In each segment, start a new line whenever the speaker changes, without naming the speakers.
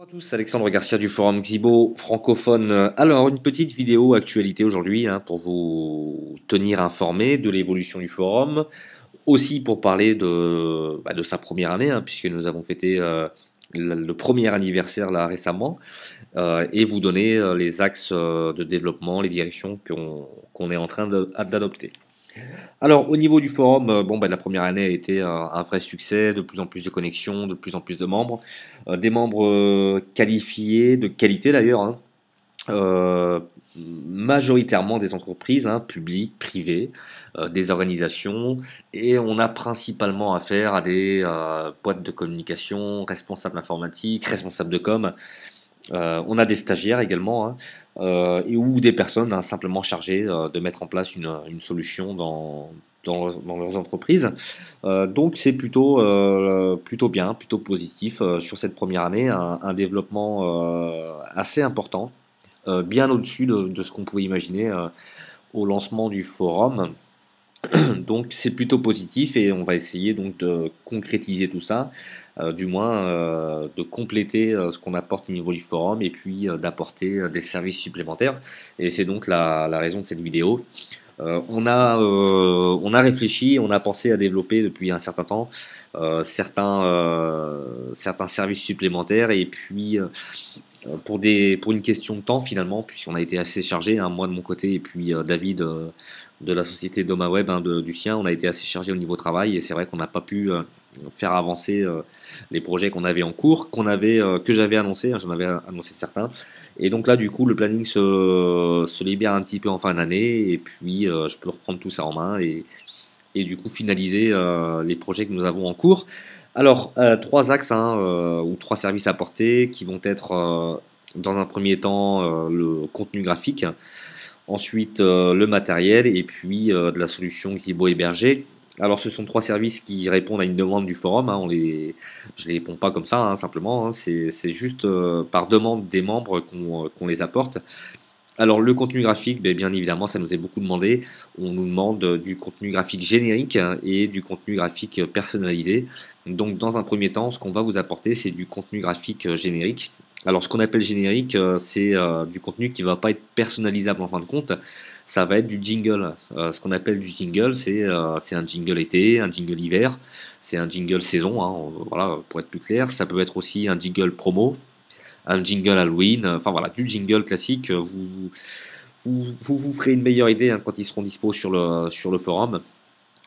Bonjour à tous, Alexandre Garcia du forum Xibo francophone. Alors, une petite vidéo actualité aujourd'hui pour vous tenir informé de l'évolution du forum, aussi pour parler de sa première année, puisque nous avons fêté le premier anniversaire là récemment, et vous donner les axes de développement, les directions qu'on est en train d'adopter. Alors, au niveau du forum, la première année a été un vrai succès, de plus en plus de connexions, de plus en plus de membres, des membres qualifiés, de qualité d'ailleurs, euh, majoritairement des entreprises, publiques, privées, des organisations, et on a principalement affaire à des boîtes de communication, responsables informatiques, responsables de com, on a des stagiaires également, ou des personnes simplement chargées de mettre en place une solution dans leurs entreprises. Donc c'est plutôt bien, plutôt positif sur cette première année, un développement assez important, bien au-dessus de ce qu'on pouvait imaginer au lancement du forum. Donc c'est plutôt positif et on va essayer donc de concrétiser tout ça, du moins de compléter ce qu'on apporte au niveau du forum et puis d'apporter des services supplémentaires. Et c'est donc la raison de cette vidéo. On a réfléchi, on a pensé à développer depuis un certain temps certains services supplémentaires et puis pour une question de temps finalement, puisqu'on a été assez chargé, moi de mon côté et puis David de la société DomaWeb, du sien, on a été assez chargé au niveau travail et c'est vrai qu'on n'a pas pu faire avancer les projets qu'on avait en cours, que j'avais annoncé, j'en avais annoncé certains. Et donc là, du coup, le planning se libère un petit peu en fin d'année et puis je peux reprendre tout ça en main et du coup finaliser les projets que nous avons en cours. Alors, trois axes ou trois services à porter qui vont être dans un premier temps le contenu graphique, ensuite le matériel et puis de la solution Xibo Hébergé. Alors, ce sont trois services qui répondent à une demande du forum. Je les réponds pas comme ça, simplement. C'est juste par demande des membres qu'on les apporte. Alors le contenu graphique, bien évidemment, ça nous est beaucoup demandé. On nous demande du contenu graphique générique et du contenu graphique personnalisé. Donc dans un premier temps, ce qu'on va vous apporter, c'est du contenu graphique générique. Alors ce qu'on appelle générique, c'est du contenu qui ne va pas être personnalisable en fin de compte. Ça va être du jingle. Ce qu'on appelle du jingle, c'est un jingle été, un jingle hiver, c'est un jingle saison, voilà, pour être plus clair. Ça peut être aussi un jingle promo, un jingle Halloween, enfin voilà, du jingle classique. Vous ferez une meilleure idée quand ils seront dispo sur le forum.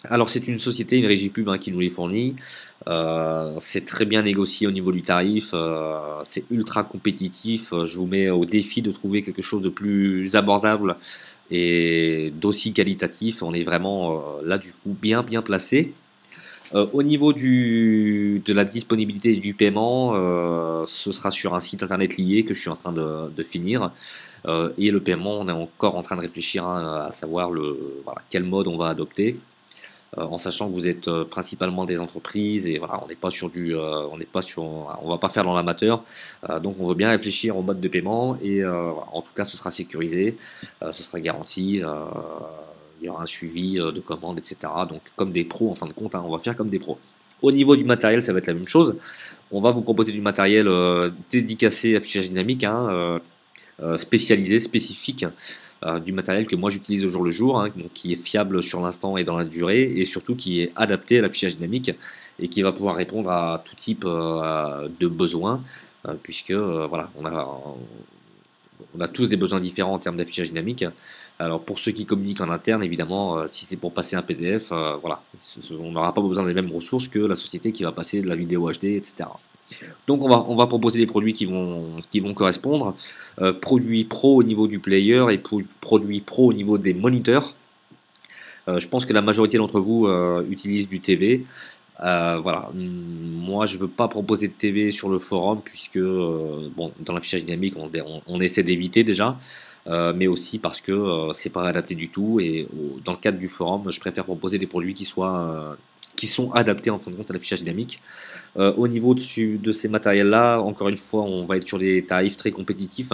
Alors c'est une société, une régie pub qui nous les fournit. C'est très bien négocié au niveau du tarif. C'est ultra compétitif. Je vous mets au défi de trouver quelque chose de plus abordable et d'aussi qualitatif. On est vraiment là du coup bien placé. Au niveau de la disponibilité et du paiement, ce sera sur un site internet lié que je suis en train de finir. Et le paiement, on est encore en train de réfléchir à savoir voilà, quel mode on va adopter, en sachant que vous êtes principalement des entreprises et voilà, on n'est pas sur on n'est pas sur, on va pas faire dans l'amateur. Donc on veut bien réfléchir au mode de paiement et voilà, en tout cas ce sera sécurisé, ce sera garanti. Il y aura un suivi de commandes, etc. Donc comme des pros en fin de compte, on va faire comme des pros. Au niveau du matériel, ça va être la même chose. On va vous proposer du matériel dédicacé affichage dynamique, spécialisé, spécifique, du matériel que moi j'utilise au jour le jour, donc qui est fiable sur l'instant et dans la durée, et surtout qui est adapté à l'affichage dynamique et qui va pouvoir répondre à tout type de besoins, puisque voilà, on a tous des besoins différents en termes d'affichage dynamique. Alors pour ceux qui communiquent en interne, évidemment, si c'est pour passer un PDF, voilà, on n'aura pas besoin des mêmes ressources que la société qui va passer de la vidéo HD, etc. Donc on va proposer des produits qui vont correspondre. Produits pro au niveau du player et produits pro au niveau des moniteurs. Je pense que la majorité d'entre vous utilisent du TV. Voilà, moi je veux pas proposer de TV sur le forum puisque bon, dans l'affichage dynamique on essaie d'éviter déjà, mais aussi parce que c'est pas adapté du tout et dans le cadre du forum je préfère proposer des produits qui sont adaptés en fin de compte à l'affichage dynamique. Au niveau de ces matériels là, encore une fois on va être sur des tarifs très compétitifs.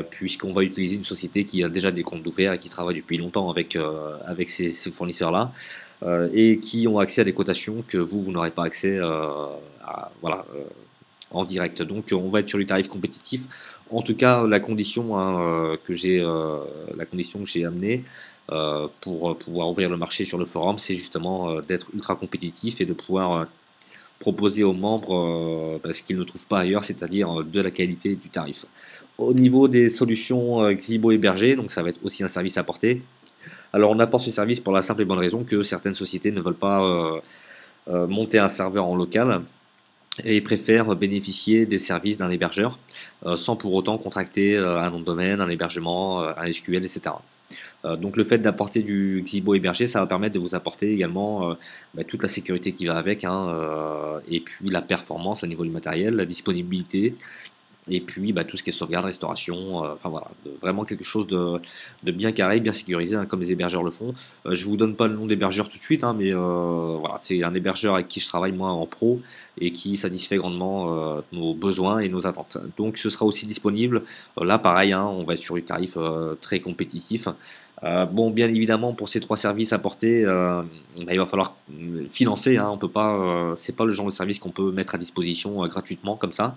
Puisqu'on va utiliser une société qui a déjà des comptes ouverts et qui travaille depuis longtemps avec ces fournisseurs-là, et qui ont accès à des cotations que vous n'aurez pas accès voilà, en direct. Donc on va être sur du tarif compétitif. En tout cas, la condition la condition que j'ai amenée pour pouvoir ouvrir le marché sur le forum, c'est justement d'être ultra compétitif et de pouvoir proposer aux membres ce qu'ils ne trouvent pas ailleurs, c'est-à-dire de la qualité et du tarif. Au niveau des solutions Xibo hébergées, donc ça va être aussi un service apporté. Alors on apporte ce service pour la simple et bonne raison que certaines sociétés ne veulent pas monter un serveur en local et préfèrent bénéficier des services d'un hébergeur sans pour autant contracter un nom de domaine, un hébergement, un SQL, etc. Donc le fait d'apporter du Xibo hébergé, ça va permettre de vous apporter également toute la sécurité qui va avec, et puis la performance au niveau du matériel, la disponibilité, et puis tout ce qui est sauvegarde, restauration, enfin voilà, vraiment quelque chose de bien carré, bien sécurisé, comme les hébergeurs le font. Je vous donne pas le nom d'hébergeur tout de suite, mais voilà, c'est un hébergeur avec qui je travaille moi en pro et qui satisfait grandement nos besoins et nos attentes. Donc ce sera aussi disponible. Là pareil, on va être sur du tarif très compétitif. Bon, bien évidemment, pour ces trois services apportés, il va falloir financer. On peut pas, c'est pas le genre de service qu'on peut mettre à disposition gratuitement comme ça.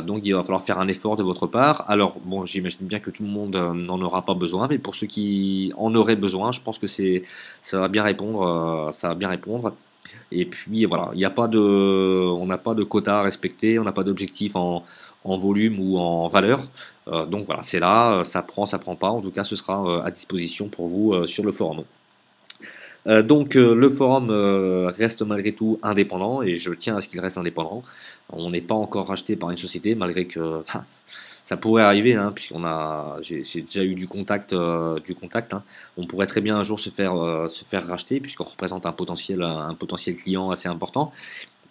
Donc, il va falloir faire un effort de votre part. Alors, bon, j'imagine bien que tout le monde n'en aura pas besoin, mais pour ceux qui en auraient besoin, je pense que ça va bien répondre. Ça va bien répondre. Et puis voilà, il n'y a pas de, on n'a pas de quota à respecter, on n'a pas d'objectif en volume ou en valeur. Donc voilà, c'est là, ça prend pas. En tout cas, ce sera à disposition pour vous sur le forum. Donc le forum reste malgré tout indépendant et je tiens à ce qu'il reste indépendant. On n'est pas encore racheté par une société malgré que ça pourrait arriver, j'ai déjà eu du contact. On pourrait très bien un jour se faire racheter puisqu'on représente un potentiel client assez important.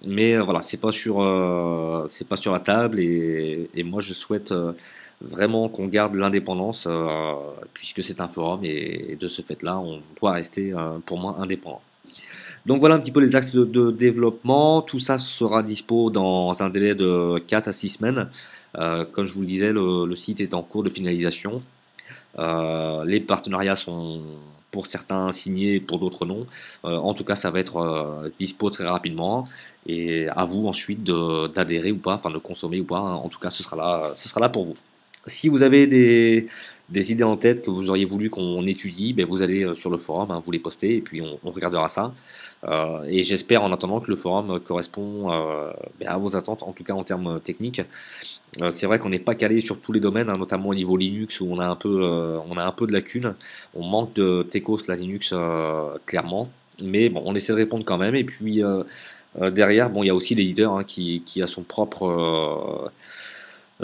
Mais voilà, c'est pas sur la table et moi je souhaite vraiment qu'on garde l'indépendance puisque c'est un forum et de ce fait-là, on doit rester pour moi indépendant. Donc voilà un petit peu les axes de développement. Tout ça sera dispo dans un délai de 4 à 6 semaines. Comme je vous le disais, le site est en cours de finalisation. Les partenariats sont pour certains signés, pour d'autres non. En tout cas, ça va être dispo très rapidement. Et à vous ensuite d'adhérer ou pas, enfin de consommer ou pas. En tout cas, ce sera là pour vous. Si vous avez des idées en tête que vous auriez voulu qu'on étudie, vous allez sur le forum, vous les postez et puis on regardera ça. Et j'espère en attendant que le forum correspond à vos attentes, en tout cas en termes techniques. C'est vrai qu'on n'est pas calé sur tous les domaines, notamment au niveau Linux où on a un peu de lacunes. On manque de techos la Linux clairement, mais bon, on essaie de répondre quand même. Et puis derrière, bon, il y a aussi l'éditeur qui a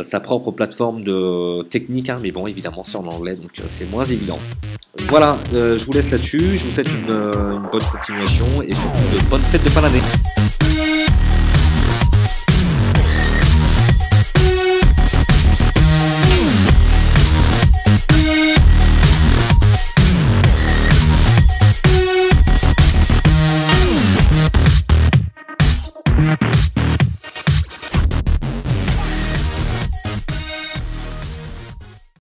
sa propre plateforme de technique, mais bon, évidemment, c'est en anglais, donc c'est moins évident. Voilà, je vous laisse là-dessus. Je vous souhaite une bonne continuation et surtout de bonnes fêtes de fin d'année.